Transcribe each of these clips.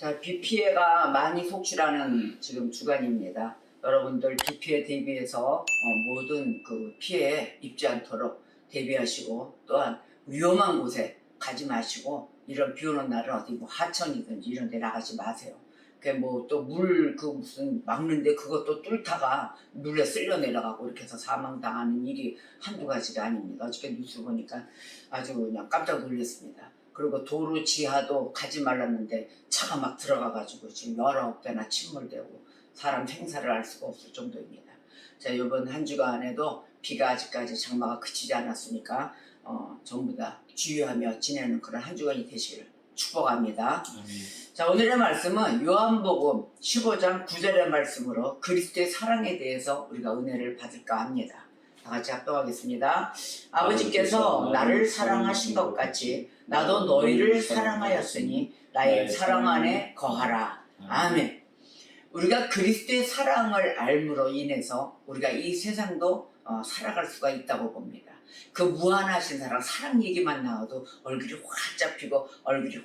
자, 비 피해가 많이 속출하는 지금 주간입니다. 여러분들 비 피해 대비해서 모든 그 피해에 입지 않도록 대비하시고, 또한 위험한 곳에 가지 마시고, 이런 비 오는 날은 어디 뭐 하천이든지 이런 데 나가지 마세요. 그 뭐 또 물 그 무슨 막는데 그것도 뚫다가 물에 쓸려 내려가고 이렇게 해서 사망당하는 일이 한두 가지가 아닙니다. 어저께 뉴스 보니까 아주 그냥 깜짝 놀랐습니다. 그리고 도로 지하도 가지 말랐는데 차가 막 들어가가지고 지금 여러 배나 침몰되고 사람 생사를 알 수가 없을 정도입니다. 자, 이번 한 주간에도 비가 아직까지 장마가 그치지 않았으니까 전부 다 주의하며 지내는 그런 한 주간이 되시기를 축복합니다. 자, 오늘의 말씀은 요한복음 15장 9절의 말씀으로 그리스도의 사랑에 대해서 우리가 은혜를 받을까 합니다. 다 같이 합독하겠습니다. 아버지께서 나를 사랑하신 것 같이 나도 너희를 사랑하였으니 나의 사랑 안에 거하라. 아멘. 우리가 그리스도의 사랑을 알므로 인해서 우리가 이 세상도 살아갈 수가 있다고 봅니다. 그 무한하신 사랑 얘기만 나와도 얼굴이 확 잡히고 얼굴이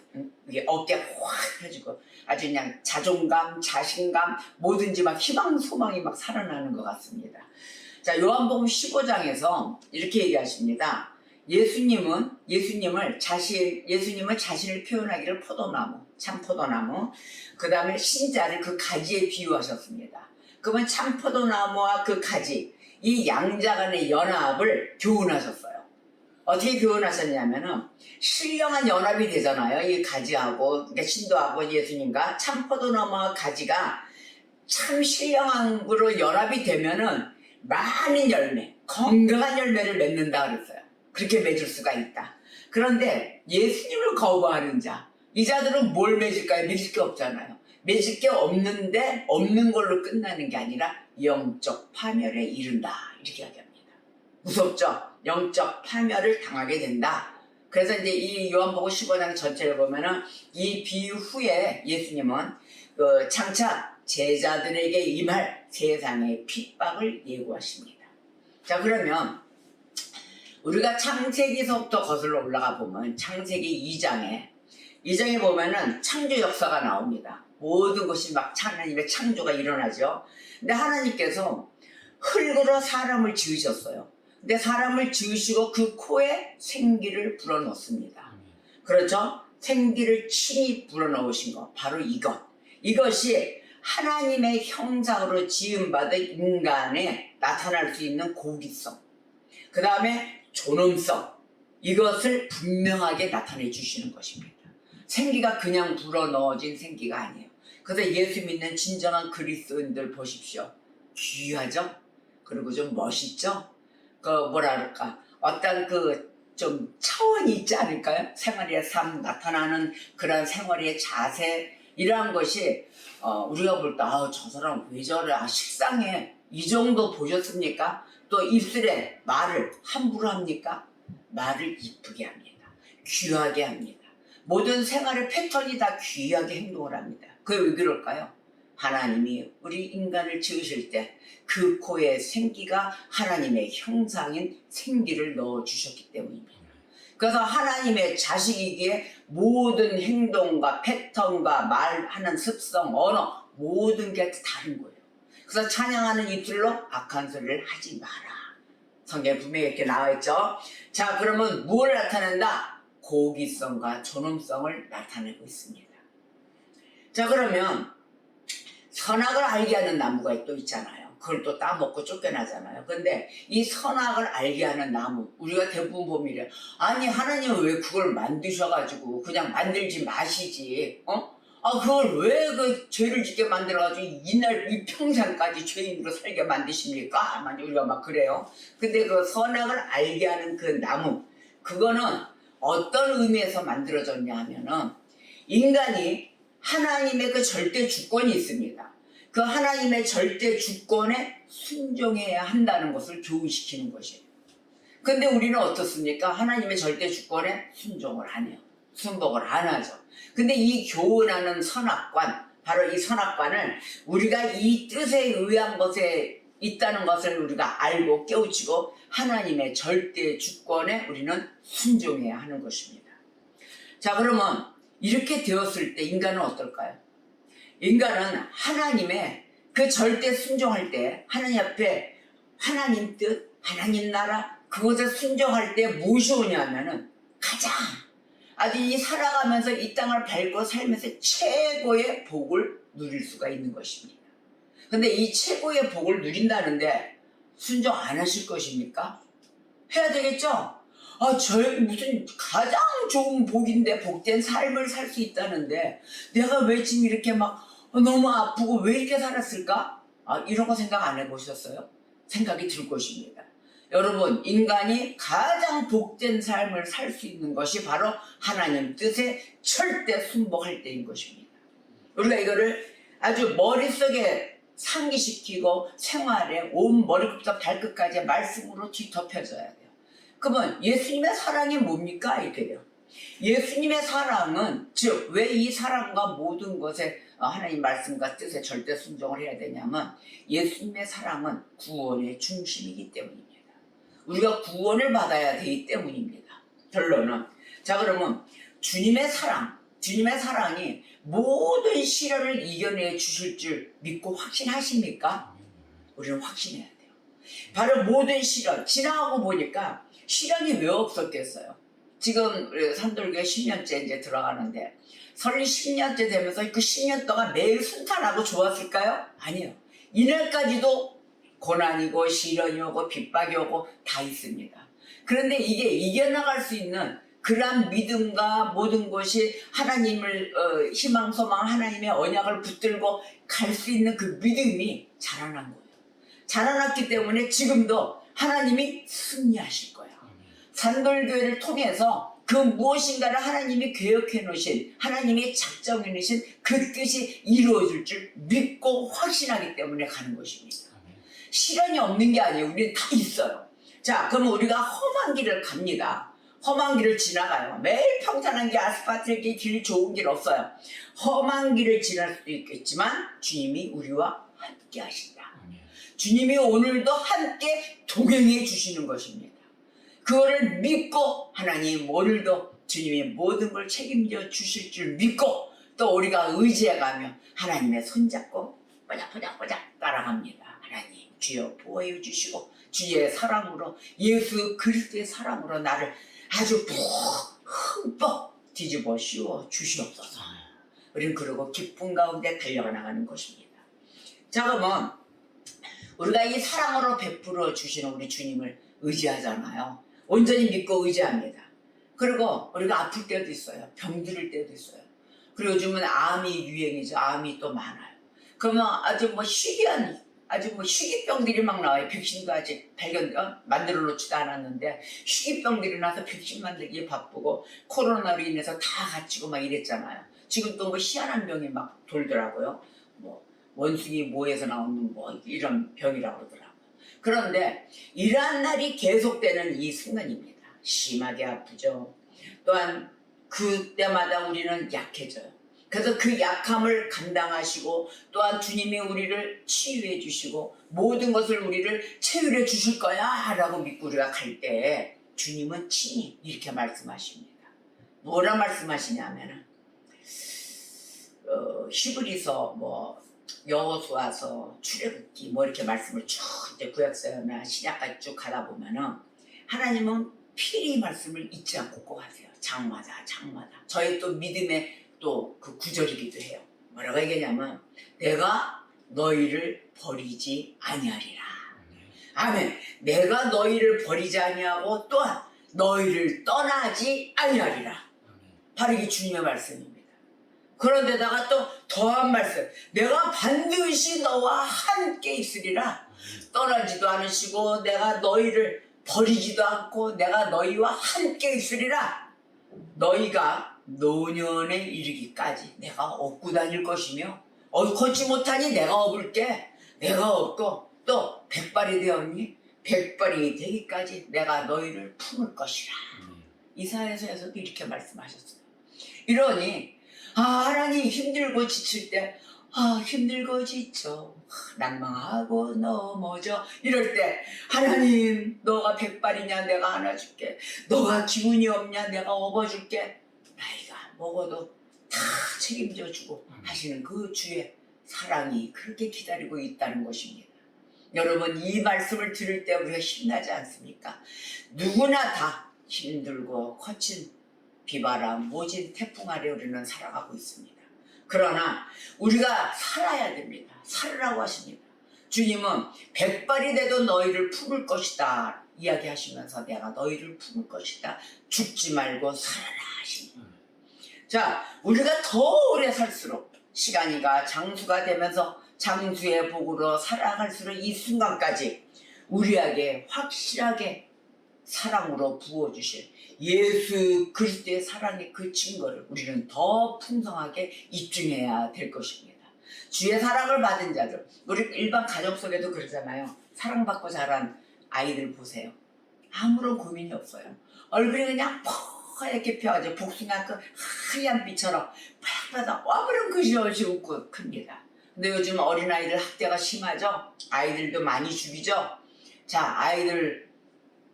어깨가 확 펴지고 아주 그냥 자존감, 자신감 뭐든지 막 희망, 소망이 막 살아나는 것 같습니다. 자, 요한복음 15장에서 이렇게 얘기하십니다. 예수님을 자신을 표현하기를 포도나무, 참포도나무, 그 다음에 신자를 그 가지에 비유하셨습니다. 그러면 참포도나무와 그 가지, 이 양자 간의 연합을 교훈하셨어요. 어떻게 교훈하셨냐면은 신령한 연합이 되잖아요. 이 가지하고, 그러니까 신도하고 예수님과 참포도나무와 가지가 참 신령한 거로 연합이 되면은 많은 열매, 건강한 열매를 맺는다 그랬어요. 그렇게 맺을 수가 있다. 그런데 예수님을 거부하는 자, 이 자들은 뭘 맺을까요? 맺을 게 없잖아요. 맺을 게 없는데 없는 걸로 끝나는 게 아니라 영적 파멸에 이른다. 이렇게 이야기합니다. 무섭죠? 영적 파멸을 당하게 된다. 그래서 이제 이 요한복음 15장 전체를 보면은 이 비유 후에 예수님은 장차 제자들에게 임할 세상의 핍박을 예고하십니다. 자, 그러면 우리가 창세기서부터 거슬러 올라가 보면 창세기 2장에 보면은 창조 역사가 나옵니다. 모든 것이 막 하나님의 창조가 일어나죠. 근데 하나님께서 흙으로 사람을 지으셨어요. 근데 사람을 지으시고 그 코에 생기를 불어넣습니다. 그렇죠? 생기를 친히 불어넣으신 것, 바로 이것이 하나님의 형상으로 지음받은 인간에 나타날 수 있는 고기성, 그 다음에 존엄성, 이것을 분명하게 나타내 주시는 것입니다. 생기가 그냥 불어넣어진 생기가 아니에요. 그래서 예수 믿는 진정한 그리스도인들 보십시오. 귀하죠? 그리고 좀 멋있죠? 어떤 좀 차원이 있지 않을까요? 생활의 삶 나타나는 그런 생활의 자세, 이러한 것이 우리가 볼 때 저 사람 왜 저래? 식상해. 이 정도 보셨습니까? 또 입술에 말을 함부로 합니까? 말을 이쁘게 합니다. 귀하게 합니다. 모든 생활의 패턴이 다 귀하게 행동을 합니다. 그게 왜 그럴까요? 하나님이 우리 인간을 지으실 때 그 코에 생기가 하나님의 형상인 생기를 넣어주셨기 때문입니다. 그래서 하나님의 자식이기에 모든 행동과 패턴과 말하는 습성, 언어, 모든 게 다른 거예요. 그래서 찬양하는 입술로 악한 소리를 하지 마라. 성경에 분명히 이렇게 나와 있죠. 자, 그러면 무엇을 나타낸다? 고기성과 존엄성을 나타내고 있습니다. 자, 그러면 선악을 알게 하는 나무가 또 있잖아요. 그걸 또 따먹고 쫓겨나잖아요. 근데 이 선악을 알게 하는 나무, 우리가 대부분 보면 이래. 아니, 하나님은 왜 그걸 만드셔가지고 그냥 만들지 마시지? 그걸 왜 죄를 짓게 만들어가지고 이 평생까지 죄인으로 살게 만드십니까? 우리가 막 그래요. 근데 그 선악을 알게 하는 그 나무, 그거는 어떤 의미에서 만들어졌냐 하면은 인간이 하나님의 그 절대 주권이 있습니다. 그 하나님의 절대 주권에 순종해야 한다는 것을 교훈시키는 것이에요. 근데 우리는 어떻습니까? 하나님의 절대 주권에 순종을 안 해요. 순복을 안 하죠. 근데 이 교훈하는 선악관, 바로 이 선악관을 우리가 이 뜻에 의한 것에 있다는 것을 우리가 알고 깨우치고 하나님의 절대 주권에 우리는 순종해야 하는 것입니다. 자, 그러면 이렇게 되었을 때 인간은 어떨까요? 인간은 하나님의 그 절대 순종할 때 하나님 앞에 하나님 뜻, 하나님 나라 그것에 순종할 때 무엇이 오냐면은 가장 아주 이 살아가면서 이 땅을 밟고 살면서 최고의 복을 누릴 수가 있는 것입니다. 근데 이 최고의 복을 누린다는데 순종 안 하실 것입니까? 해야 되겠죠? 저희 무슨 가장 좋은 복인데 복된 삶을 살 수 있다는데 내가 왜 지금 이렇게 막 너무 아프고 왜 이렇게 살았을까? 이런 거 생각 안 해보셨어요? 생각이 들 것입니다. 여러분, 인간이 가장 복된 삶을 살 수 있는 것이 바로 하나님 뜻에 절대 순복할 때인 것입니다. 우리가 이거를 아주 머릿속에 상기시키고 생활에 온 머리부터 발끝까지 말씀으로 뒤덮여져야 돼요. 그러면 예수님의 사랑이 뭡니까? 이렇게 돼요. 예수님의 사랑은 즉 왜 이 사랑과 모든 것에 하나님 말씀과 뜻에 절대 순종을 해야 되냐면 예수님의 사랑은 구원의 중심이기 때문입니다. 우리가 구원을 받아야 되기 때문입니다. 결론은 자 그러면 주님의 사랑이 모든 시련을 이겨내 주실 줄 믿고 확신하십니까? 우리는 확신해야 돼요. 바로 모든 시련 지나가고 보니까 시련이 왜 없었겠어요? 지금 산돌교회 10년째 이제 들어가는데 설리 10년째 되면서 그 10년 동안 매일 순탄하고 좋았을까요? 아니에요. 이날까지도 고난이고 시련이 오고 핍박이 오고 다 있습니다. 그런데 이게 이겨나갈 수 있는 그러한 믿음과 모든 것이 하나님을 희망 소망 하나님의 언약을 붙들고 갈 수 있는 그 믿음이 자라난 거예요. 자라났기 때문에 지금도 하나님이 승리하실 거예요. 산돌교회를 통해서 그 무엇인가를 하나님이 계획해 놓으신 하나님의 작정해 놓으신 그 뜻이 이루어질 줄 믿고 확신하기 때문에 가는 것입니다. 시련이 없는 게 아니에요. 우리는 다 있어요. 자, 그럼 우리가 험한 길을 갑니다. 험한 길을 지나가요. 매일 평탄한 길, 아스팔트 길, 좋은 길 없어요. 험한 길을 지날 수도 있겠지만 주님이 우리와 함께 하신다. 주님이 오늘도 함께 동행해 주시는 것입니다. 그거를 믿고 하나님 오늘도 주님이 모든 걸 책임져 주실 줄 믿고 또 우리가 의지해가며 하나님의 손잡고 뽀짝뽀짝뽀짝 따라갑니다. 하나님 주여 보호해 주시고 주의 사랑으로 예수 그리스도의 사랑으로 나를 아주 흠뻑 뒤집어 씌워 주시옵소서. 우리는 그러고 기쁨 가운데 달려가 나가는 것입니다. 자 그러면 우리가 이 사랑으로 베풀어 주시는 우리 주님을 의지하잖아요. 온전히 믿고 의지합니다. 그리고 우리가 아플 때도 있어요. 병들을 때도 있어요. 그리고 요즘은 암이 유행이죠. 암이 또 많아요. 그러면 아주 희귀병들이 막 나와요. 백신도 아직 만들어 놓지도 않았는데 희귀병들이 나서 백신 만들기에 바쁘고 코로나로 인해서 다 갇히고 막 이랬잖아요. 지금 또 희한한 병이 막 돌더라고요. 원숭이 모에서 나오는 이런 병이라고 그러더라고요. 그런데 이러한 날이 계속되는 이 순간입니다. 심하게 아프죠. 또한 그때마다 우리는 약해져요. 그래서 그 약함을 감당하시고 또한 주님이 우리를 치유해 주시고 모든 것을 우리를 체휼해 주실 거야 라고 믿고 우리가 갈 때 주님은 친히 이렇게 말씀하십니다. 뭐라 말씀하시냐면은 히브리서 여호수아서 출애굽기 이렇게 말씀을 쭉 이제 구약서나 신약까지 쭉 가다 보면은 하나님은 필히 말씀을 잊지 않고 꼭 하세요. 장마다 저희 또 믿음의 또 그 구절이기도 해요. 뭐라고 얘기하냐면 내가 너희를 버리지 아니하리라. 아멘. 내가 너희를 버리지 아니하고 또한 너희를 떠나지 아니하리라. 바로 이게 주님의 말씀입니다. 그런데다가 또 더한 말씀, 내가 반드시 너와 함께 있으리라. 떠나지도 않으시고 내가 너희를 버리지도 않고 내가 너희와 함께 있으리라. 너희가 노년에 이르기까지 내가 업고 다닐 것이며 걷지 못하니 내가 업을게. 내가 업고 또 백발이 되었니? 백발이 되기까지 내가 너희를 품을 것이라. 이사야서에서도 이렇게 말씀하셨어요. 이러니 하나님 힘들고 지칠 때 힘들고 지쳐 낭망하고 넘어져 이럴 때 하나님 너가 백발이냐 내가 안아줄게. 너가 기운이 없냐 내가 업어줄게. 나이가 먹어도 다 책임져주고 하시는 그 주의 사랑이 그렇게 기다리고 있다는 것입니다. 여러분, 이 말씀을 들을 때 우리가 힘나지 않습니까? 누구나 다 힘들고 거친 비바람, 모진 태풍 아래 우리는 살아가고 있습니다. 그러나 우리가 살아야 됩니다. 살으라고 하십니다. 주님은 백발이 돼도 너희를 품을 것이다 이야기하시면서 내가 너희를 품을 것이다. 죽지 말고 살아라 하십니다. 자, 우리가 더 오래 살수록 시간이가 장수가 되면서 장수의 복으로 살아갈수록 이 순간까지 우리에게 확실하게 사랑으로 부어주실 예수 그리스도의 사랑의 그 증거를 우리는 더 풍성하게 입증해야 될 것입니다. 주의 사랑을 받은 자들, 우리 일반 가정 속에도 그러잖아요. 사랑받고 자란 아이들 보세요. 아무런 고민이 없어요. 얼굴이 그냥 하얗게 펴가지고 복숭아 그 하얀 빛처럼 팍팍 와그런 그지 없이 웃고 큽니다. 근데 요즘 어린아이들 학대가 심하죠? 아이들도 많이 죽이죠? 자, 아이들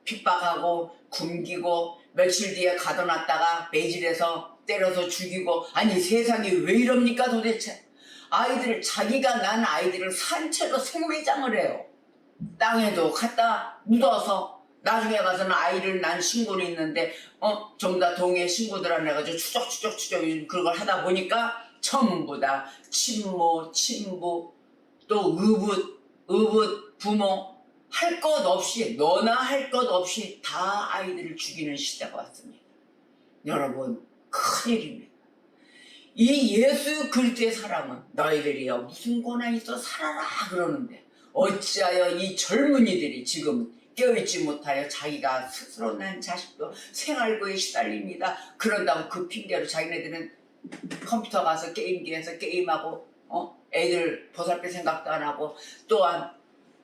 핍박하고 굶기고 며칠 뒤에 가둬놨다가 매질해서 때려서 죽이고, 아니 세상이 왜 이럽니까 도대체? 아이들을, 자기가 난 아이들을 산채로 생매장을 해요. 땅에도 갖다 묻어서 나중에 가서는 아이를 난 신고는 있는데 전부 다 동해 신고들 해가지고 추적 그걸 하다 보니까 전부 다 친모, 친부, 또 의붓, 부모 할 것 없이, 너나 할 것 없이 다 아이들을 죽이는 시대가 왔습니다. 여러분, 큰일입니다. 이 예수 그리스도의 사랑은 너희들이여 무슨 고난이 있어 살아라 그러는데 어찌하여 이 젊은이들이 지금 깨어있지 못하여 자기가 스스로 난 자식도 생활고에 시달립니다. 그런다고 그 핑계로 자기네들은 컴퓨터 가서 게임기에서 게임하고 애들 보살필 생각도 안 하고, 또한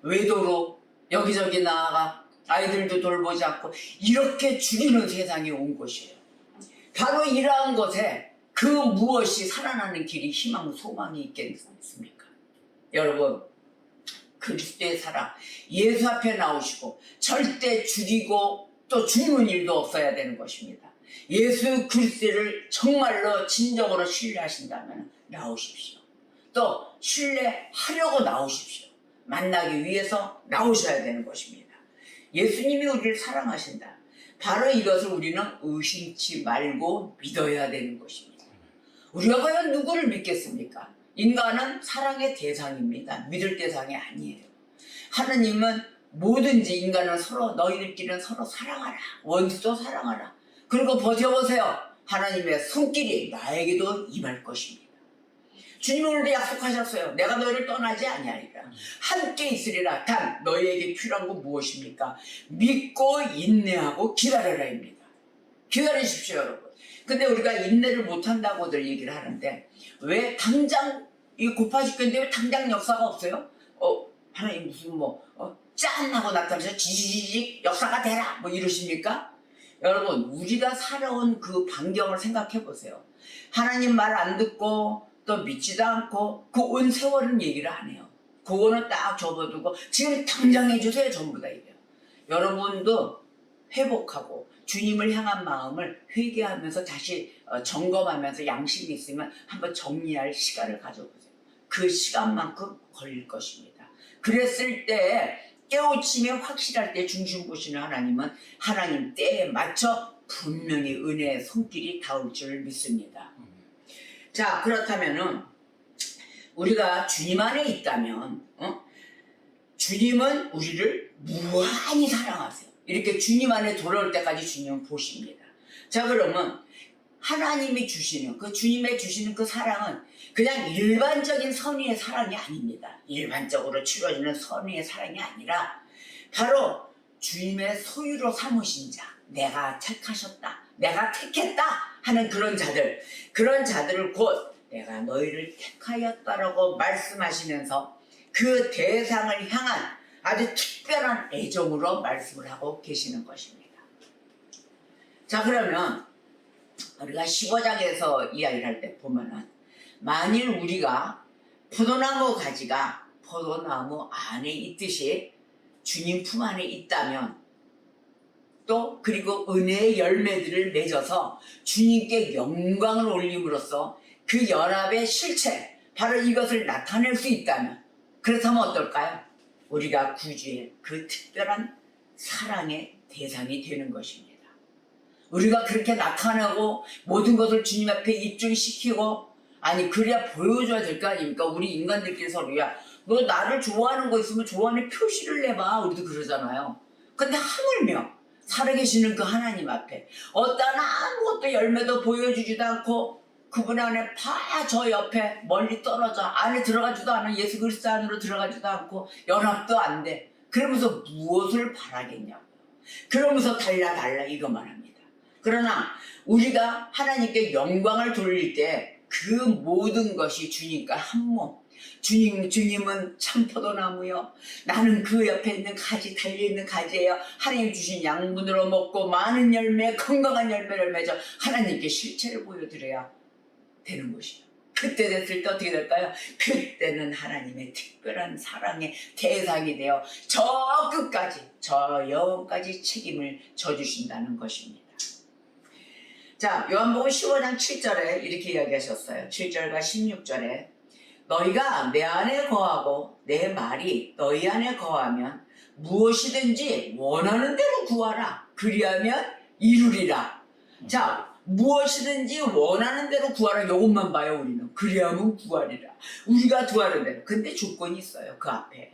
외도로 여기저기 나아가 아이들도 돌보지 않고 이렇게 죽이는 세상이 온 것이에요. 바로 이러한 것에 그 무엇이 살아나는 길이 희망, 소망이 있겠습니까? 여러분, 그리스도의 사랑, 예수 앞에 나오시고 절대 죽이고 또 죽는 일도 없어야 되는 것입니다. 예수 그리스도를 정말로 진정으로 신뢰하신다면 나오십시오. 또 신뢰하려고 나오십시오. 만나기 위해서 나오셔야 되는 것입니다. 예수님이 우리를 사랑하신다. 바로 이것을 우리는 의심치 말고 믿어야 되는 것입니다. 우리가 과연 누구를 믿겠습니까? 인간은 사랑의 대상입니다. 믿을 대상이 아니에요. 하느님은 뭐든지 인간은 서로, 너희들끼리는 서로 사랑하라. 원수도 사랑하라. 그리고 버텨보세요. 하나님의 손길이 나에게도 임할 것입니다. 주님은 오늘도 약속하셨어요. 내가 너희를 떠나지 아니하리라. 함께 있으리라. 단 너희에게 필요한 건 무엇입니까? 믿고 인내하고 기다려라입니다. 기다리십시오, 여러분. 근데 우리가 인내를 못한다고들 얘기를 하는데 왜 당장 이거 고파 죽겠는데 왜 당장 역사가 없어요? 하나님 무슨 짠 하고 나타나서 지지직 역사가 되라 뭐 이러십니까? 여러분, 우리가 살아온 그 반경을 생각해 보세요. 하나님 말 안 듣고 또 믿지도 않고 그 온 세월은 얘기를 안 해요. 그거는 딱 접어두고 지금 당장 해주세요. 전부 다 이래요. 여러분도 회복하고 주님을 향한 마음을 회개하면서 다시 점검하면서 양심이 있으면 한번 정리할 시간을 가져보세요. 그 시간만큼 걸릴 것입니다. 그랬을 때 깨우침이 확실할 때 중심 보시는 하나님은 하나님 때에 맞춰 분명히 은혜의 손길이 닿을 줄 믿습니다. 자, 그렇다면은 우리가 주님 안에 있다면 주님은 우리를 무한히 사랑하세요. 이렇게 주님 안에 돌아올 때까지 주님은 보십니다. 자, 그러면 하나님이 주시는 그 주님의 주시는 그 사랑은 그냥 일반적인 선의의 사랑이 아닙니다. 일반적으로 치러지는 선의의 사랑이 아니라 바로 주님의 소유로 삼으신 자, 내가 택하셨다, 내가 택했다 하는 그런 자들을 곧 내가 너희를 택하였다라고 말씀하시면서 그 대상을 향한 아주 특별한 애정으로 말씀을 하고 계시는 것입니다. 자, 그러면 우리가 15장에서 이야기를 할 때 보면은 만일 우리가 포도나무 가지가 포도나무 안에 있듯이 주님 품 안에 있다면, 또 그리고 은혜의 열매들을 맺어서 주님께 영광을 올림으로써 그 연합의 실체, 바로 이것을 나타낼 수 있다면, 그렇다면 어떨까요? 우리가 구주의 그 특별한 사랑의 대상이 되는 것입니다. 우리가 그렇게 나타나고 모든 것을 주님 앞에 입증시키고, 아니 그래야 보여줘야 될 거 아닙니까? 우리 인간들끼리 서로야, 너 나를 좋아하는 거 있으면 좋아하는 표시를 내봐. 우리도 그러잖아요. 근데 하물며 살아계시는 그 하나님 앞에 어떠한 아무것도 열매도 보여주지도 않고, 그분 안에 저 옆에 멀리 떨어져 안에 들어가지도 않아, 예수 그리스도 안으로 들어가지도 않고 연합도 안 돼. 그러면서 무엇을 바라겠냐고. 그러면서 달라 이것만 합니다. 그러나 우리가 하나님께 영광을 돌릴 때 그 모든 것이 주님과 한 몸. 주님은 참포도나무요, 나는 그 옆에 있는 가지, 달려있는 가지예요. 하나님 주신 양분으로 먹고 많은 열매, 건강한 열매를 맺어 하나님께 실체를 보여드려야 되는 것이죠. 그때 됐을 때 어떻게 될까요? 그때는 하나님의 특별한 사랑의 대상이 되어 저 끝까지, 저 영원까지 책임을 져주신다는 것입니다. 자, 요한복음 15장 7절에 이렇게 이야기하셨어요. 7절과 16절에 너희가 내 안에 거하고 내 말이 너희 안에 거하면 무엇이든지 원하는 대로 구하라. 그리하면 이루리라. 자, 무엇이든지 원하는 대로 구하라. 이것만 봐요, 우리는. 그리하면 구하리라. 우리가 구하는 대로. 근데 조건이 있어요, 그 앞에.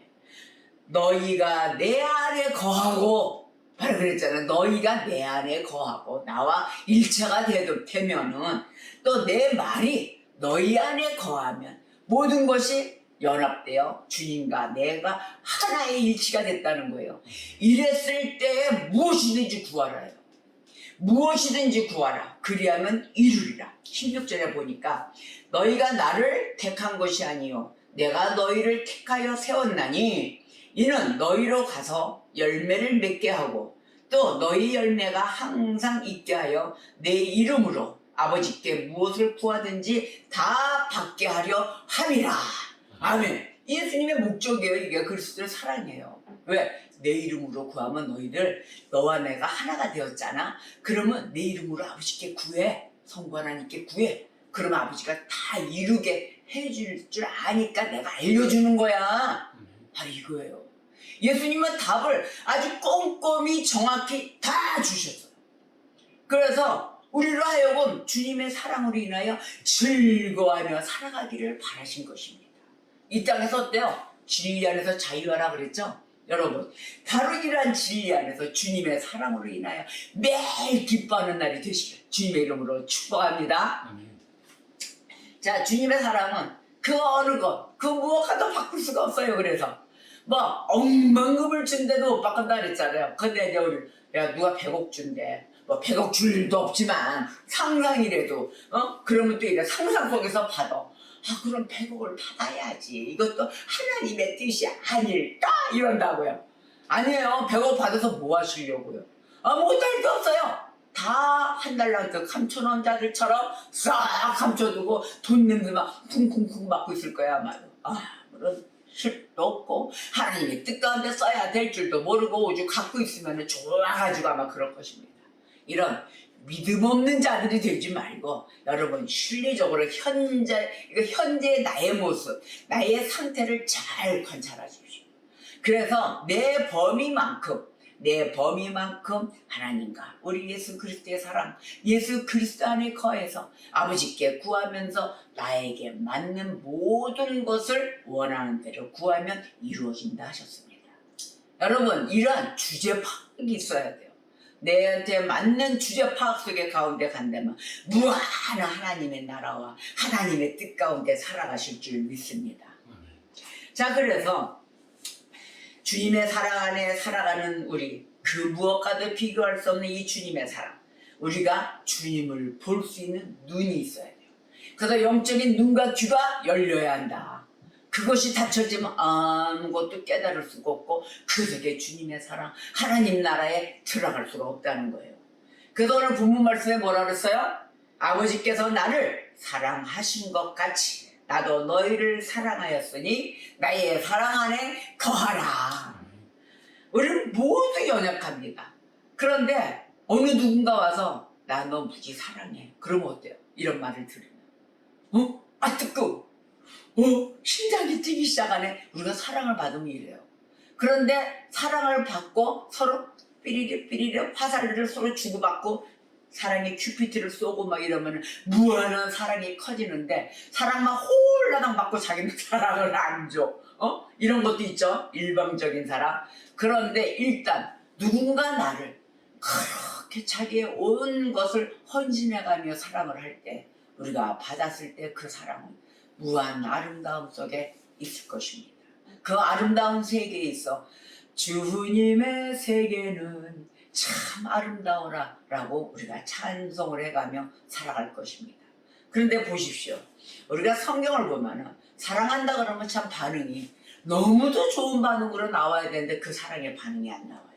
너희가 내 안에 거하고, 바로 그랬잖아요. 너희가 내 안에 거하고 나와 일체가 되면은, 또 내 말이 너희 안에 거하면 모든 것이 연합되어 주님과 내가 하나의 일치가 됐다는 거예요. 이랬을 때 무엇이든지 구하라요. 무엇이든지 구하라. 그리하면 이루리라. 16절에 보니까 너희가 나를 택한 것이 아니요 내가 너희를 택하여 세웠나니 이는 너희로 가서 열매를 맺게 하고 또 너희 열매가 항상 있게 하여 내 이름으로 아버지께 무엇을 구하든지 다 받게 하려 함이라. 아멘. 예수님의 목적이에요. 이게 그리스도의 사랑이에요. 왜? 내 이름으로 구하면 너희들, 너와 내가 하나가 되었잖아. 그러면 내 이름으로 아버지께 구해. 성부 하나님께 구해. 그러면 아버지가 다 이루게 해줄 줄 아니까 내가 알려주는 거야. 바로 이거예요. 예수님은 답을 아주 꼼꼼히 정확히 다 주셨어요. 그래서 우리로 하여금 주님의 사랑으로 인하여 즐거워하며 살아가기를 바라신 것입니다. 이 땅에서 어때요? 진리 안에서 자유하라 그랬죠? 여러분, 바로 이러한 진리 안에서 주님의 사랑으로 인하여 매일 기뻐하는 날이 되시길 주님의 이름으로 축복합니다. 자, 주님의 사랑은 그 어느 것, 그 무엇과도 바꿀 수가 없어요. 그래서 뭐 억만금을 준대도 못 바꾼다 그랬잖아요. 근데 이제 우리 야 누가 100억 준대. 뭐 100억 줄 일도 없지만 상상이라도 그러면 또 이래 상상 속에서 받아. 아 그럼 100억을 받아야지. 이것도 하나님의 뜻이 아닐까? 이런다고요. 아니에요. 100억 받아서 뭐 하시려고요? 아무것도 할 게 없어요. 다 한 달랑 그 감춰놓은자들처럼 싹 감춰두고 돈 냄새 막 쿵쿵쿵 맡고 있을 거야 아마도. 아무런 실도 없고 하나님의 뜻 가운데 써야 될 줄도 모르고 오죽 갖고 있으면 좋아가지고 아마 그럴 것입니다. 이런 믿음 없는 자들이 되지 말고 여러분 실리적으로 현재 나의 모습, 나의 상태를 잘 관찰하십시오. 그래서 내 범위만큼 하나님과 우리 예수 그리스도의 사랑, 예수 그리스도 안에 거해서 아버지께 구하면서 나에게 맞는 모든 것을 원하는 대로 구하면 이루어진다 하셨습니다. 여러분 이러한 주제 파악이 있어야 돼요. 내한테 맞는 주제 파악 속에 가운데 간다면 무한한 하나님의 나라와 하나님의 뜻 가운데 살아가실 줄 믿습니다. 자, 그래서 주님의 사랑 안에 살아가는 우리, 그 무엇과도 비교할 수 없는 이 주님의 사랑, 우리가 주님을 볼 수 있는 눈이 있어야 돼요. 그래서 영적인 눈과 귀가 열려야 한다. 그것이 닫혀지면 아무것도 깨달을 수가 없고 그 속에 주님의 사랑, 하나님 나라에 들어갈 수가 없다는 거예요. 그래서 오늘 본문 말씀에 뭐라 그랬어요? 아버지께서 나를 사랑하신 것 같이 나도 너희를 사랑하였으니 나의 사랑 안에 거하라. 우리는 모두 연약합니다. 그런데 어느 누군가 와서 나 너 무지 사랑해. 그러면 어때요? 이런 말을 들으면 아 뜨거워. 심장이 뛰기 시작하네. 우리가 사랑을 받으면 이래요. 그런데 사랑을 받고 서로 삐리리 삐리리 화살을 서로 주고받고 사랑의 큐피트를 쏘고 막 이러면 무한한 사랑이 커지는데 사랑만 홀라당 받고 자기는 사랑을 안 줘. 이런 것도 있죠. 일방적인 사랑. 그런데 일단 누군가 나를 그렇게 자기의 온 것을 헌신해가며 사랑을 할 때 우리가 받았을 때 그 사랑은 무한 아름다움 속에 있을 것입니다. 그 아름다운 세계에 있어 주님의 세계는 참 아름다워라 라고 우리가 찬송을 해가며 살아갈 것입니다. 그런데 보십시오. 우리가 성경을 보면 사랑한다 그러면 참 반응이 너무도 좋은 반응으로 나와야 되는데 그 사랑의 반응이 안 나와요.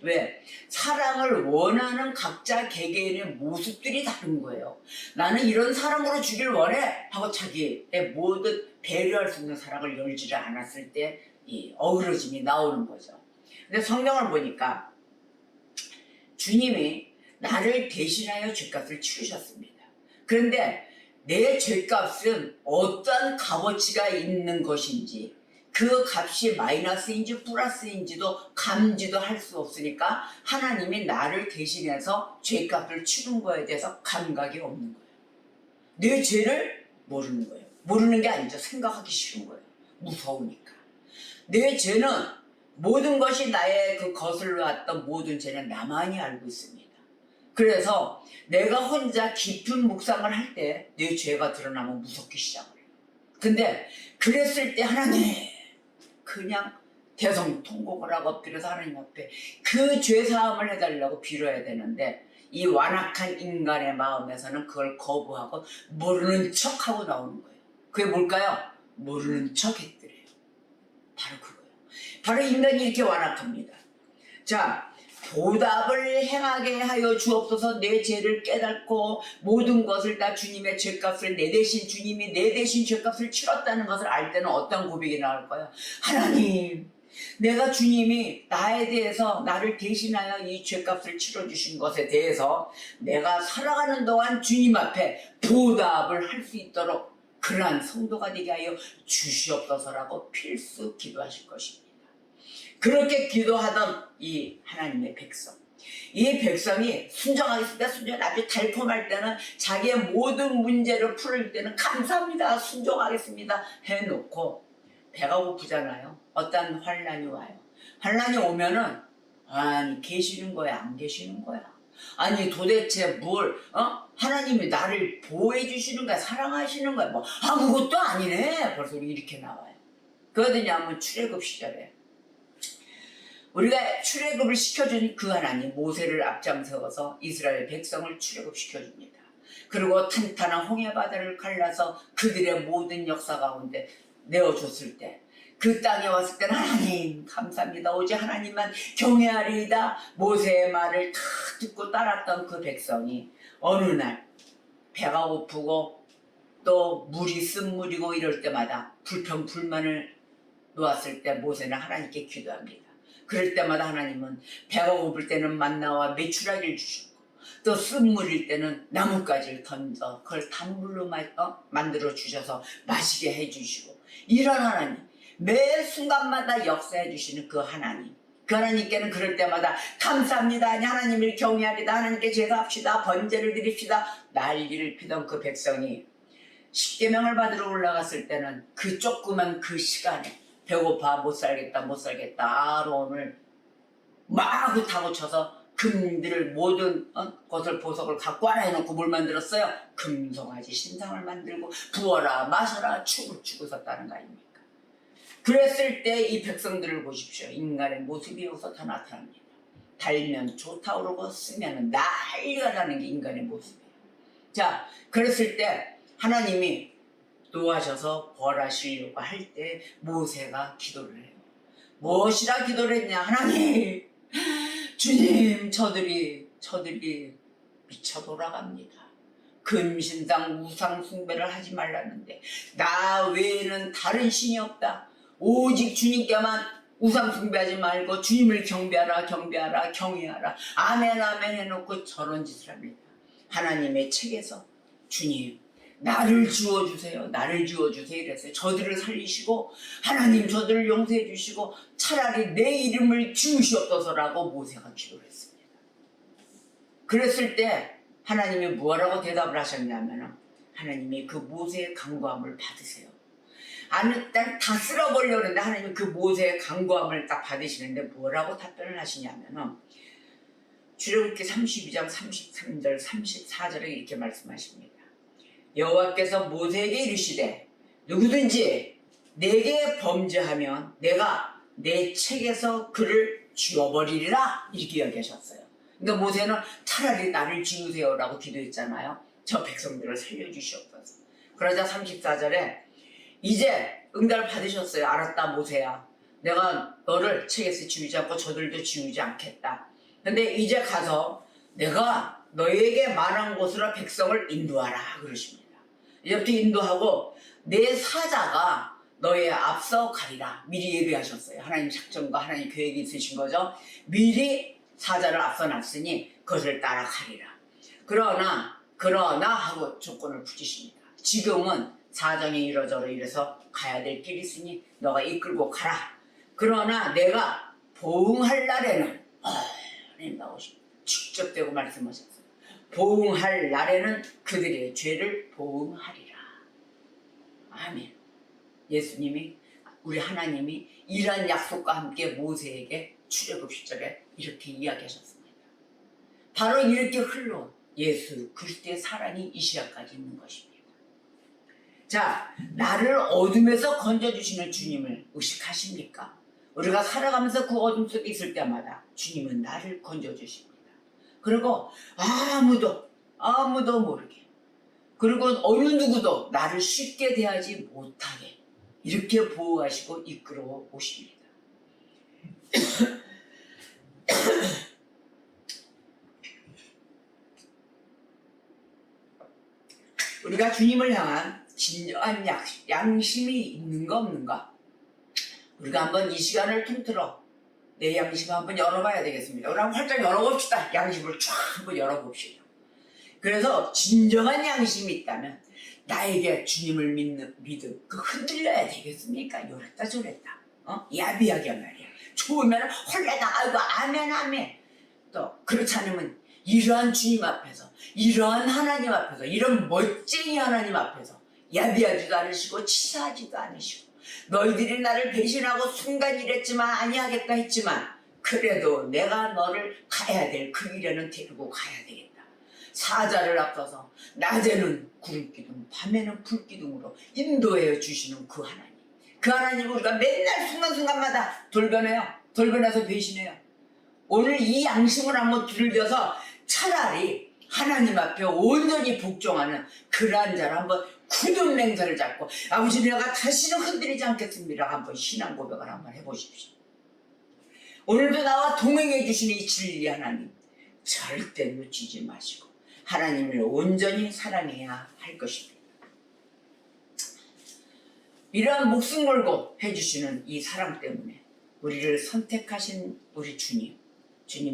왜? 사랑을 원하는 각자 개개인의 모습들이 다른 거예요. 나는 이런 사랑으로 주길 원해 하고 자기의 모든 배려할 수 있는 사랑을 열지를 않았을 때 이 어우러짐이 나오는 거죠. 근데 성경을 보니까 주님이 나를 대신하여 죄값을 치르셨습니다. 그런데 내 죄값은 어떤 값어치가 있는 것인지 그 값이 마이너스인지 플러스인지도 감지도 할 수 없으니까 하나님이 나를 대신해서 죄값을 치른 거에 대해서 감각이 없는 거예요. 내 죄를 모르는 거예요. 모르는 게 아니죠. 생각하기 싫은 거예요. 무서우니까. 내 죄는 모든 것이 나의 그 거슬러 왔던 모든 죄는 나만이 알고 있습니다. 그래서 내가 혼자 깊은 묵상을 할 때 내 죄가 드러나면 무섭기 시작을 해요. 근데 그랬을 때 하나님 그냥 대성통곡을 하고 엎드려서 하나님 앞에 그 죄사함을 해달라고 빌어야 되는데 이 완악한 인간의 마음에서는 그걸 거부하고 모르는 척하고 나오는 거예요. 그게 뭘까요? 모르는 척 했더래요. 바로 그거예요. 바로 인간이 이렇게 완악합니다. 자, 보답을 행하게 하여 주옵소서. 내 죄를 깨닫고 모든 것을 다 주님의 죄값을 내 대신 주님이 내 대신 죄값을 치렀다는 것을 알 때는 어떤 고백이 나올까요? 하나님, 내가 주님이 나에 대해서 나를 대신하여 이 죄값을 치러주신 것에 대해서 내가 살아가는 동안 주님 앞에 보답을 할 수 있도록 그러한 성도가 되게 하여 주시옵소서라고 필수 기도하실 것입니다. 그렇게 기도하던 이 하나님의 백성, 이 백성이 순종하겠습니다. 순종 아주 달콤할 때는 자기의 모든 문제를 풀을 때는 감사합니다. 순종하겠습니다. 해놓고 배가 고프잖아요. 어떤 환란이 와요. 환란이 오면은 아니 계시는 거야 안 계시는 거야. 아니 도대체 뭘 하나님이 나를 보호해 주시는 거야 사랑하시는 거야 뭐 아무것도 아니네. 벌써 우리 이렇게 나와요. 그거든요. 출애굽 시절에 우리가 출애굽을 시켜준 그 하나님 모세를 앞장세워서 이스라엘 백성을 출애굽시켜줍니다. 그리고 탄탄한 홍해바다를 갈라서 그들의 모든 역사 가운데 내어줬을 때 그 땅에 왔을 때는 하나님 감사합니다. 오직 하나님만 경외하리이다. 모세의 말을 다 듣고 따랐던 그 백성이 어느 날 배가 고프고 또 물이 쓴물이고 이럴 때마다 불평불만을 놓았을 때 모세는 하나님께 기도합니다. 그럴 때마다 하나님은 배가 고플 때는 만나와 메추라기를 주시고 또 쓴물일 때는 나뭇가지를 던져 그걸 단물로 만들어 주셔서 마시게 해주시고 이런 하나님 매 순간마다 역사해 주시는 그 하나님 그 하나님께는 그럴 때마다 감사합니다. 하나님을 경외하리다. 하나님께 제사합시다. 번제를 드립시다. 난리를 피던 그 백성이 십계명을 받으러 올라갔을 때는 그 조그만 그 시간에 배고파 못 살겠다 아론을 마구 타고 쳐서 금들을 모든 것을 보석을 갖고 하나 해놓고 뭘 만들었어요? 금송아지 신상을 만들고 부어라 마셔라 춤을 추고 있었다는 거 아닙니까? 그랬을 때 이 백성들을 보십시오. 인간의 모습이 여기서 다 나타납니다. 달면 좋다오르고 쓰면 난리가 나는 게 인간의 모습이에요. 자, 그랬을 때 하나님이 노하셔서 벌하시려고 할 때 모세가 기도를 해요. 무엇이라 기도를 했냐? 하나님, 주님, 저들이 미쳐 돌아갑니다. 금신상 우상 숭배를 하지 말라는데 나 외에는 다른 신이 없다. 오직 주님께만 우상 숭배하지 말고 주님을 경배하라, 경배하라, 경외하라, 아멘, 아멘 해놓고 저런 짓을 합니다. 하나님의 책에서 주님 나를 지워주세요, 나를 지워주세요 이랬어요. 저들을 살리시고 하나님 저들을 용서해 주시고 차라리 내 이름을 지우시옵소서라고 모세가 기도를 했습니다. 그랬을 때 하나님이 뭐라고 대답을 하셨냐면, 하나님이 그 모세의 간구함을 받으세요. 아니, 일단 다 쓸어버리려고 했는데 하나님이 그 모세의 간구함을 딱 받으시는데 뭐라고 답변을 하시냐면, 출애굽기 32장 33절 34절에 이렇게 말씀하십니다. 여호와께서 모세에게 이르시되 누구든지 내게 범죄하면 내가 내 책에서 그를 지워버리리라, 이렇게 이야기하셨어요. 그러니까 모세는 차라리 나를 지우세요라고 기도했잖아요. 저 백성들을 살려주시옵소서. 그러자 34절에 이제 응답을 받으셨어요. 알았다 모세야, 내가 너를 책에서 지우지 않고 저들도 지우지 않겠다. 근데 이제 가서 내가 너에게 말한 곳으로 백성을 인도하라 그러십니다. 이렇게 인도하고 내 사자가 너의 앞서 가리라, 미리 예비하셨어요. 하나님 작전과 하나님 계획이 있으신 거죠. 미리 사자를 앞서 놨으니 그것을 따라 가리라. 그러나 하고 조건을 붙이십니다. 지금은 사정이 이러저러 이래서 가야 될 길이 있으니 너가 이끌고 가라. 그러나 내가 보응할 날에는, 하나님 나오십니다. 직접 대고 말씀하셨어요. 보응할 날에는 그들의 죄를 보응하리라. 아멘. 예수님이, 우리 하나님이 이러한 약속과 함께 모세에게 출애굽 10절에 이렇게 이야기하셨습니다. 바로 이렇게 흘러 예수 그리스도의 사랑이 이 시간까지 있는 것입니다. 자, 나를 어둠에서 건져주시는 주님을 의식하십니까? 우리가 살아가면서 그 어둠 속에 있을 때마다 주님은 나를 건져주십니다. 그리고 아무도 모르게, 그리고 어느 누구도 나를 쉽게 대하지 못하게 이렇게 보호하시고 이끌어 오십니다. 우리가 주님을 향한 진정한 양심이 있는가 없는가? 우리가 한번 이 시간을 통틀어 내 양심을 한번 열어봐야 되겠습니다. 우리 한번 활짝 열어봅시다. 양심을 쫙 한번 열어봅시다. 그래서 진정한 양심이 있다면 나에게 주님을 믿는 믿음 흔들려야 되겠습니까? 요랬다 저랬다 야비하게 말이야. 좋으면 헐레다 아이고 아멘. 또 그렇지 않으면 이러한 주님 앞에서, 이러한 하나님 앞에서, 이런 멋쟁이 하나님 앞에서 야비하지도 않으시고 치사하지도 않으시고, 너희들이 나를 배신하고 순간 이랬지만 아니하겠다 했지만 그래도 내가 너를 가야 될 그 길에는 데리고 가야 되겠다. 사자를 앞서서 낮에는 구름기둥 밤에는 불기둥으로 인도해 주시는 그 하나님, 그 하나님을 우리가 맨날 순간순간마다 돌변해서 배신해요. 오늘 이 양심을 한번 들여서 차라리 하나님 앞에 온전히 복종하는 그러한 자를 한번 굳은 맹세를 잡고, 아버지 내가 다시는 흔들리지 않겠습니다. 한번 신앙 고백을 한번 해보십시오. 오늘도 나와 동행해 주시는 이 진리 하나님 절대 놓치지 마시고 하나님을 온전히 사랑해야 할 것입니다. 이러한 목숨 걸고 해주시는 이 사랑 때문에 우리를 선택하신 우리 주님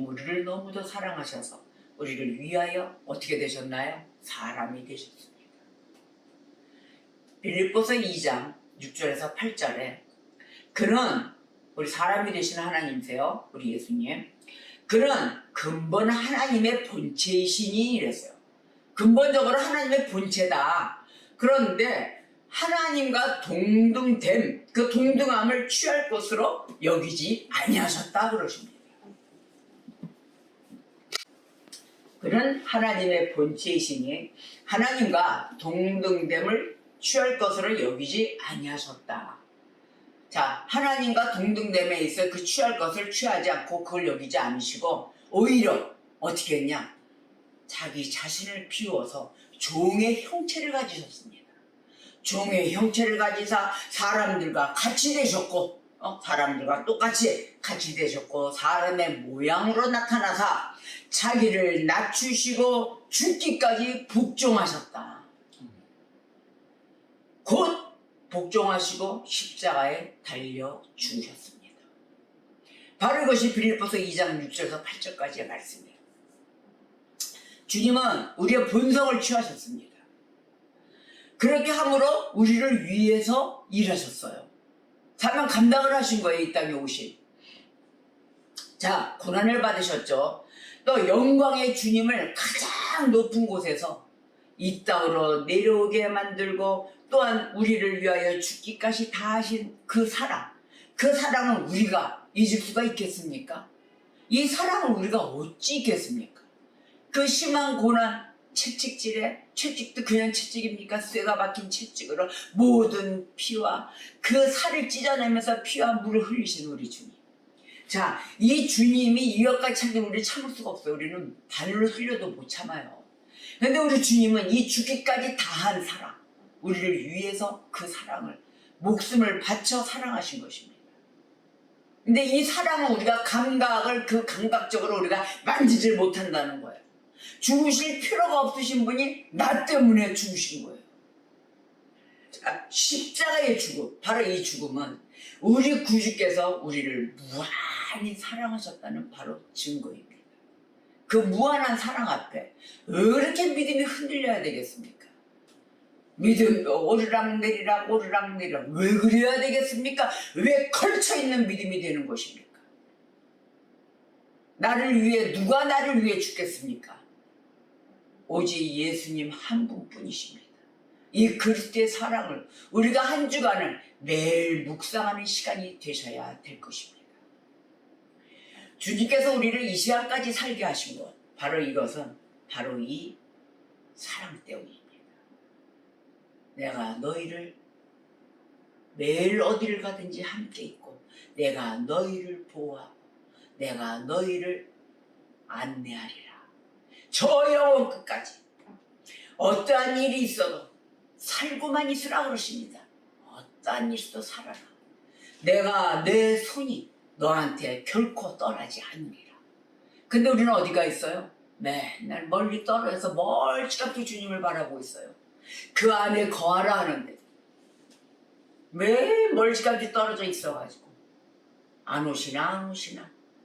우리를 너무도 사랑하셔서 우리를 위하여 어떻게 되셨나요? 사람이 되셨습니다. 빌립보서 2장 6절에서 8절에 그는, 우리 사람이 되시는 하나님이세요. 우리 예수님. 그는 근본 하나님의 본체이시니 이랬어요. 근본적으로 하나님의 본체다. 그런데 하나님과 동등됨, 그 동등함을 취할 것으로 여기지 아니하셨다 그러십니다. 그는 하나님의 본체이시니 하나님과 동등됨을 취할 것으로 여기지 아니하셨다. 자, 하나님과 동등됨에 있어 그 취할 것을 취하지 않고 그걸 여기지 않으시고 오히려 어떻게 했냐? 자기 자신을 비워서 종의 형체를 가지셨습니다. 종의 형체를 가지사 사람들과 같이 되셨고, 사람들과 똑같이 같이 되셨고, 사람의 모양으로 나타나사 자기를 낮추시고 죽기까지 복종하셨다. 곧 복종하시고 십자가에 달려 죽으셨습니다. 바로 이것이 빌립보서 2장 6절에서 8절까지의 말씀이에요. 주님은 우리의 본성을 취하셨습니다. 그렇게 함으로 우리를 위해서 일하셨어요. 사명 감당을 하신 거예요. 이 땅에 오신. 자, 고난을 받으셨죠. 또 영광의 주님을 가장 높은 곳에서 이 땅으로 내려오게 만들고 또한 우리를 위하여 죽기까지 다 하신 그 사랑. 그 사랑은 우리가 잊을 수가 있겠습니까? 이 사랑을 우리가 어찌 잊겠습니까? 그 심한 고난, 채찍질에, 채찍도 그냥 채찍입니까? 쇠가 박힌 채찍으로 모든 피와 그 살을 찢어내면서 피와 물을 흘리신 우리 주님. 자, 이 주님이 이것까지 참는 우리 참을 수가 없어요. 우리는 바늘로 흘려도 못 참아요. 근데 우리 주님은 이 죽기까지 다한 사랑, 우리를 위해서 그 사랑을, 목숨을 바쳐 사랑하신 것입니다. 근데 이 사랑은 우리가 감각을 그 감각적으로 우리가 만지질 못한다는 거예요. 죽으실 필요가 없으신 분이 나 때문에 죽으신 거예요. 자, 십자가의 죽음, 바로 이 죽음은 우리 구주께서 우리를 무한히 사랑하셨다는 바로 증거입니다. 그 무한한 사랑 앞에 왜 그렇게 믿음이 흔들려야 되겠습니까? 믿음 오르락내리락 오르락내리락 왜 그래야 되겠습니까? 왜 걸쳐있는 믿음이 되는 것입니까? 나를 위해 누가 나를 위해 죽겠습니까? 오직 예수님 한 분뿐이십니다. 이 그리스도의 사랑을 우리가 한 주간을 매일 묵상하는 시간이 되셔야 될 것입니다. 주님께서 우리를 이 시간까지 살게 하신 것, 바로 이것은 바로 이 사랑 때문입니다. 내가 너희를 매일 어디를 가든지 함께 있고 내가 너희를 보호하고 내가 너희를 안내하리라. 저 영원 끝까지 어떠한 일이 있어도 살고만 있으라 그러십니다. 어떠한 일도 살아라. 내가 내 손이 너한테 결코 떠나지 않으리라. 근데 우리는 어디가 있어요? 맨날 멀리 떨어져서 멀찌감치 주님을 바라보고 있어요. 그 안에 거하라 하는데 왜 멀찌감치 떨어져 있어가지고 안 오시나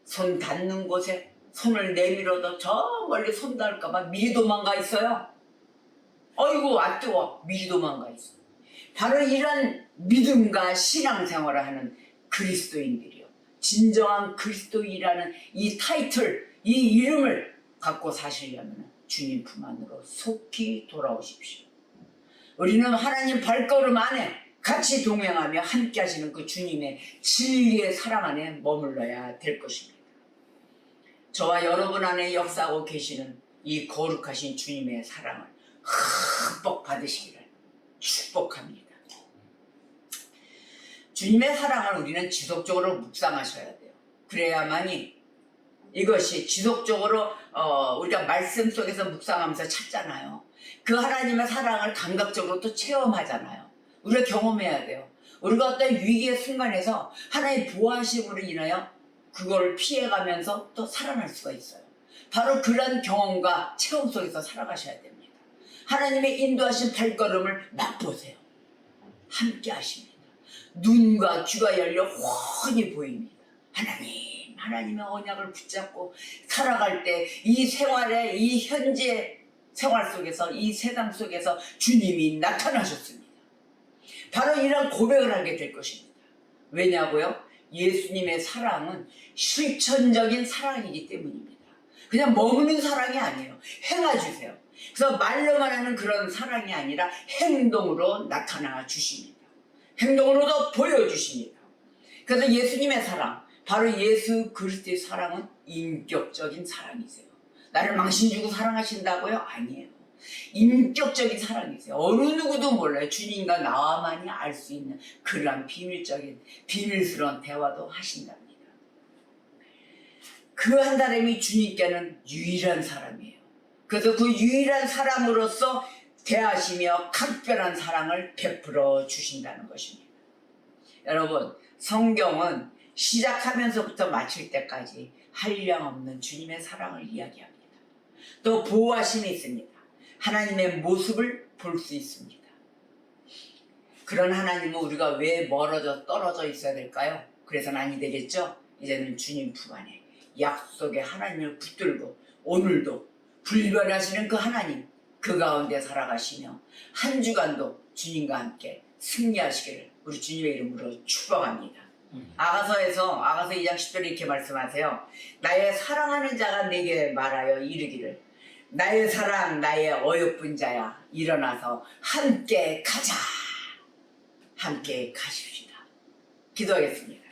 손 닿는 곳에 손을 내밀어도 저 멀리 손 닿을까봐 미리 도망가 있어요. 어이구 아 뜨워 미리 도망가 있어. 바로 이런 믿음과 신앙생활을 하는 그리스도인들이요, 진정한 그리스도인이라는 이 타이틀, 이 이름을 갖고 사시려면 주님 품 안으로 속히 돌아오십시오. 우리는 하나님 발걸음 안에 같이 동행하며 함께 하시는 그 주님의 진리의 사랑 안에 머물러야 될 것입니다. 저와 여러분 안에 역사하고 계시는 이 거룩하신 주님의 사랑을 흠뻑 받으시기를 축복합니다. 주님의 사랑을 우리는 지속적으로 묵상하셔야 돼요. 그래야만이 이것이 지속적으로 우리가 말씀 속에서 묵상하면서 찾잖아요. 그 하나님의 사랑을 감각적으로 또 체험하잖아요. 우리가 경험해야 돼요. 우리가 어떤 위기의 순간에서 하나님의 보호하심으로 인하여 그걸 피해가면서 또 살아날 수가 있어요. 바로 그런 경험과 체험 속에서 살아가셔야 됩니다. 하나님의 인도하신 발걸음을 맛보세요. 함께 하십니다. 눈과 귀가 열려 훤히 보입니다. 하나님의 언약을 붙잡고 살아갈 때 이 생활의 이 현재 생활 속에서 이 세상 속에서 주님이 나타나셨습니다. 바로 이런 고백을 하게 될 것입니다. 왜냐고요? 예수님의 사랑은 실천적인 사랑이기 때문입니다. 그냥 머무는 사랑이 아니에요. 행해주세요. 그래서 말로만 하는 그런 사랑이 아니라 행동으로 나타나 주십니다. 행동으로도 보여주십니다. 그래서 예수님의 사랑, 바로 예수 그리스도의 사랑은 인격적인 사랑이세요. 나를 망신 주고 사랑하신다고요? 아니에요. 인격적인 사랑이세요. 어느 누구도 몰라요. 주님과 나와만이 알 수 있는 그러한 비밀적인 비밀스러운 대화도 하신답니다. 그 한 사람이 주님께는 유일한 사람이에요. 그래서 그 유일한 사람으로서 대하시며 각별한 사랑을 베풀어 주신다는 것입니다. 여러분, 성경은 시작하면서부터 마칠 때까지 한량없는 주님의 사랑을 이야기합니다. 또 보호하심이 있습니다. 하나님의 모습을 볼 수 있습니다. 그런 하나님은 우리가 왜 떨어져 있어야 될까요? 그래서는 아니 되겠죠? 이제는 주님 품 안에 약속의 하나님을 붙들고 오늘도 불변하시는 그 하나님 그 가운데 살아가시며 한 주간도 주님과 함께 승리하시기를 우리 주님의 이름으로 축복합니다. 아가서 2장 10절에 이렇게 말씀하세요. 나의 사랑하는 자가 내게 말하여 이르기를 나의 사랑 나의 어여쁜 자야 일어나서 함께 가자. 함께 가십시다. 기도하겠습니다.